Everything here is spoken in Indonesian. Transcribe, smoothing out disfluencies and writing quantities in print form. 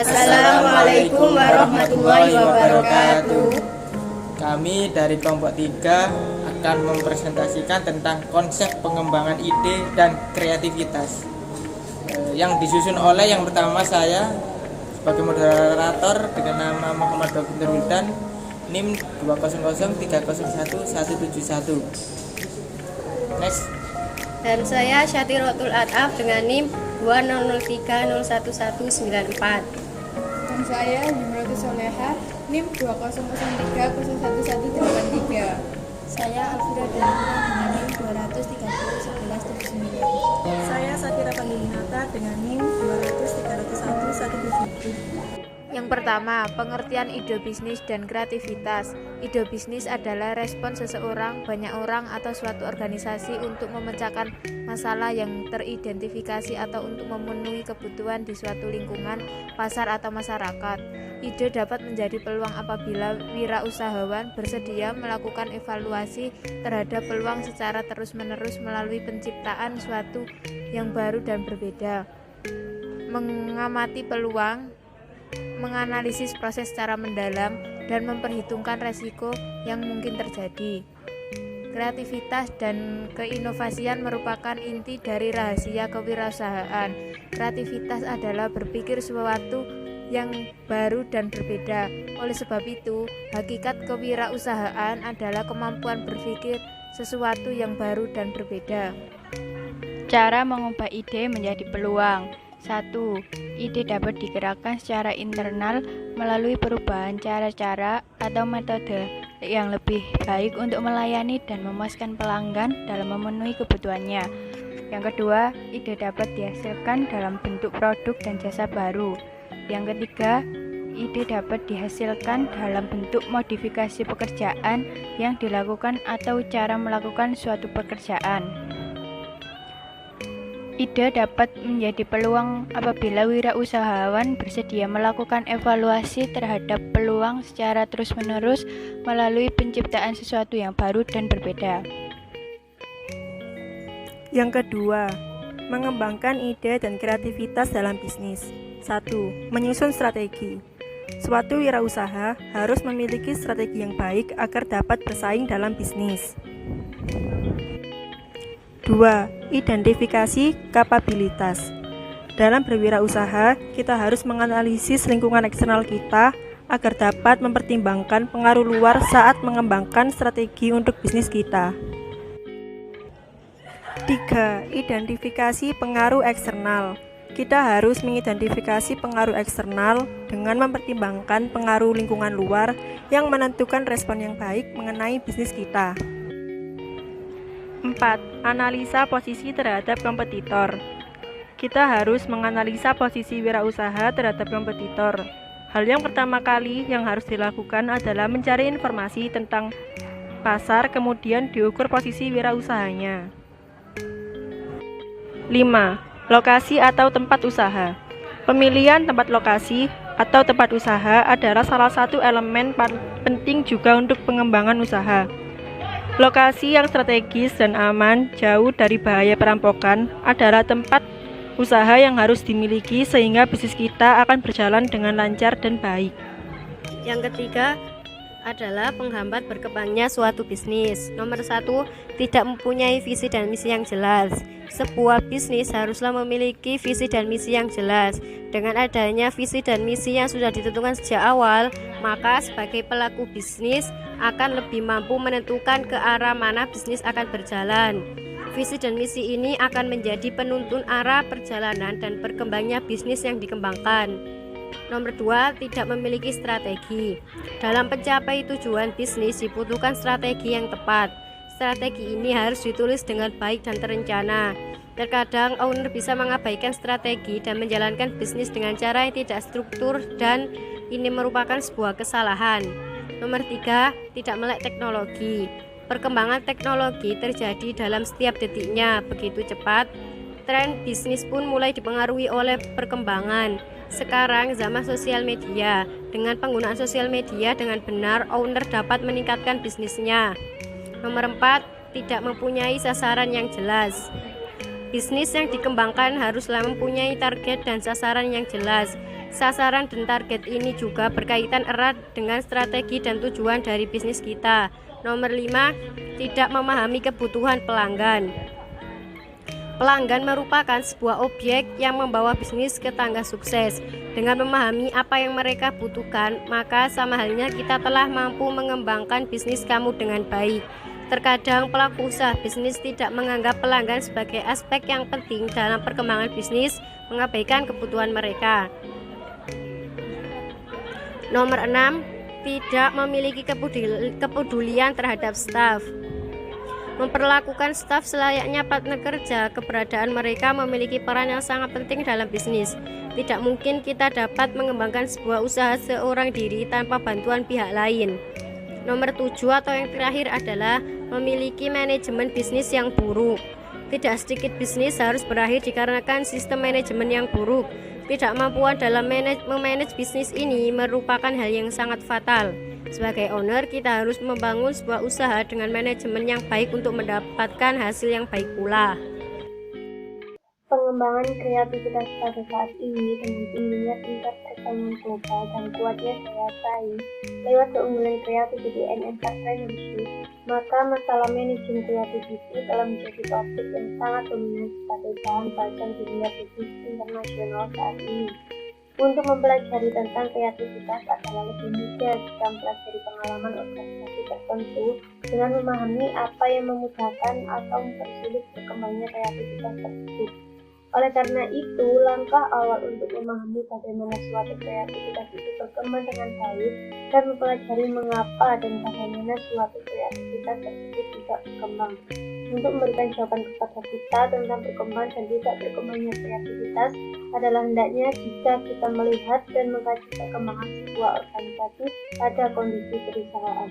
Assalamualaikum warahmatullahi wabarakatuh. Kami dari kelompok 3 akan mempresentasikan tentang konsep pengembangan ide dan kreativitas yang disusun oleh yang pertama saya sebagai moderator dengan nama Muhammad Dr. Wildan, NIM 200301171. Next. Dan saya Syatirotul Ataf dengan NIM 200301194. Dan saya Jumrotus Soleha, NIM 200301183. Saya Alfira Dalina dengan NIM 2301179. Saya Sakira Pandinata dengan NIM 200301177. Yang pertama, pengertian ide bisnis dan kreativitas. Ide bisnis adalah respon seseorang, banyak orang, atau suatu organisasi untuk memecahkan masalah yang teridentifikasi atau untuk memenuhi kebutuhan di suatu lingkungan, pasar, atau masyarakat. Ide dapat menjadi peluang apabila wirausahawan bersedia melakukan evaluasi terhadap peluang secara terus-menerus melalui penciptaan suatu yang baru dan berbeda. Mengamati peluang, menganalisis proses secara mendalam, dan memperhitungkan resiko yang mungkin terjadi. Kreativitas dan keinovasian merupakan inti dari rahasia kewirausahaan. Kreativitas adalah berpikir sesuatu yang baru dan berbeda. Oleh sebab itu, hakikat kewirausahaan adalah kemampuan berpikir sesuatu yang baru dan berbeda. Cara mengubah ide menjadi peluang. 1. Ide dapat digerakkan secara internal melalui perubahan cara-cara atau metode yang lebih baik untuk melayani dan memuaskan pelanggan dalam memenuhi kebutuhannya. Yang kedua, ide dapat dihasilkan dalam bentuk produk dan jasa baru. Yang ketiga, ide dapat dihasilkan dalam bentuk modifikasi pekerjaan yang dilakukan atau cara melakukan suatu pekerjaan. Ide dapat menjadi peluang apabila wirausahawan bersedia melakukan evaluasi terhadap peluang secara terus-menerus melalui penciptaan sesuatu yang baru dan berbeda. Yang kedua, mengembangkan ide dan kreativitas dalam bisnis. 1. Menyusun strategi. Suatu wirausaha harus memiliki strategi yang baik agar dapat bersaing dalam bisnis. 2. Identifikasi kapabilitas. Dalam berwirausaha, kita harus menganalisis lingkungan eksternal kita agar dapat mempertimbangkan pengaruh luar saat mengembangkan strategi untuk bisnis kita. 3. Identifikasi pengaruh eksternal. Kita harus mengidentifikasi pengaruh eksternal dengan mempertimbangkan pengaruh lingkungan luar yang menentukan respon yang baik mengenai bisnis kita. 4. Analisa posisi terhadap kompetitor. Kita harus menganalisa posisi wirausaha terhadap kompetitor. Hal yang pertama kali yang harus dilakukan adalah mencari informasi tentang pasar, kemudian diukur posisi wirausahanya. 5. Lokasi atau tempat usaha. Pemilihan tempat lokasi atau tempat usaha adalah salah satu elemen penting juga untuk pengembangan usaha. Lokasi yang strategis dan aman, jauh dari bahaya perampokan, adalah tempat usaha yang harus dimiliki sehingga bisnis kita akan berjalan dengan lancar dan baik. Yang ketiga adalah penghambat berkembangnya suatu bisnis. Nomor 1, tidak mempunyai visi dan misi yang jelas. Sebuah bisnis haruslah memiliki visi dan misi yang jelas. Dengan adanya visi dan misi yang sudah ditentukan sejak awal, maka sebagai pelaku bisnis akan lebih mampu menentukan ke arah mana bisnis akan berjalan. Visi dan misi ini akan menjadi penuntun arah perjalanan dan berkembangnya bisnis yang dikembangkan. Nomor 2, tidak memiliki strategi. Dalam mencapai tujuan bisnis dibutuhkan strategi yang tepat. Strategi ini harus ditulis dengan baik dan terencana. Terkadang owner bisa mengabaikan strategi dan menjalankan bisnis dengan cara yang tidak struktur, dan ini merupakan sebuah kesalahan. Nomor 3, tidak melek teknologi. Perkembangan teknologi terjadi dalam setiap detiknya, begitu cepat. Tren bisnis pun mulai dipengaruhi oleh perkembangan. Sekarang zaman sosial media. Dengan penggunaan sosial media dengan benar, owner dapat meningkatkan bisnisnya. Nomor 4, tidak mempunyai sasaran yang jelas. Bisnis yang dikembangkan haruslah mempunyai target dan sasaran yang jelas. Sasaran dan target ini juga berkaitan erat dengan strategi dan tujuan dari bisnis kita. Nomor 5, tidak memahami kebutuhan pelanggan. Pelanggan merupakan sebuah objek yang membawa bisnis ke tangga sukses. Dengan memahami apa yang mereka butuhkan, maka sama halnya kita telah mampu mengembangkan bisnis kamu dengan baik. Terkadang pelaku usaha bisnis tidak menganggap pelanggan sebagai aspek yang penting dalam perkembangan bisnis, mengabaikan kebutuhan mereka. Nomor 6, tidak memiliki kepedulian terhadap staf. Memperlakukan staf selayaknya partner kerja, keberadaan mereka memiliki peran yang sangat penting dalam bisnis. Tidak mungkin kita dapat mengembangkan sebuah usaha seorang diri tanpa bantuan pihak lain. Nomor 7 atau yang terakhir adalah memiliki manajemen bisnis yang buruk. Tidak sedikit bisnis harus berakhir dikarenakan sistem manajemen yang buruk. Ketidakmampuan dalam memanage bisnis ini merupakan hal yang sangat fatal. Sebagai owner, kita harus membangun sebuah usaha dengan manajemen yang baik untuk mendapatkan hasil yang baik pula. Pengembangan kreativitas pada saat ini dengan tingginya tingkat persaingan global dan kuatnya daya saing lewat keunggulan creativity and entrepreneurship, maka masalah manajemen creativity telah menjadi topik yang sangat dominan sebagai bahan bahasan di dunia bisnis internasional saat ini. Untuk mempelajari tentang kreativitas adalah lebih mudah jika mempelajari pengalaman organisasi tertentu dengan memahami apa yang memudahkan atau mempersulit berkembangnya kreativitas tersebut. Oleh karena itu, langkah awal untuk memahami bagaimana suatu kreativitas itu berkembang dengan baik dan mempelajari mengapa dan bagaimana suatu kreativitas tersebut tidak berkembang. Untuk memberikan jawaban kepada kita tentang berkembang dan tidak berkembangnya kreativitas adalah hendaknya jika kita melihat dan mengkaji perkembangan sebuah organisasi pada kondisi perusahaan.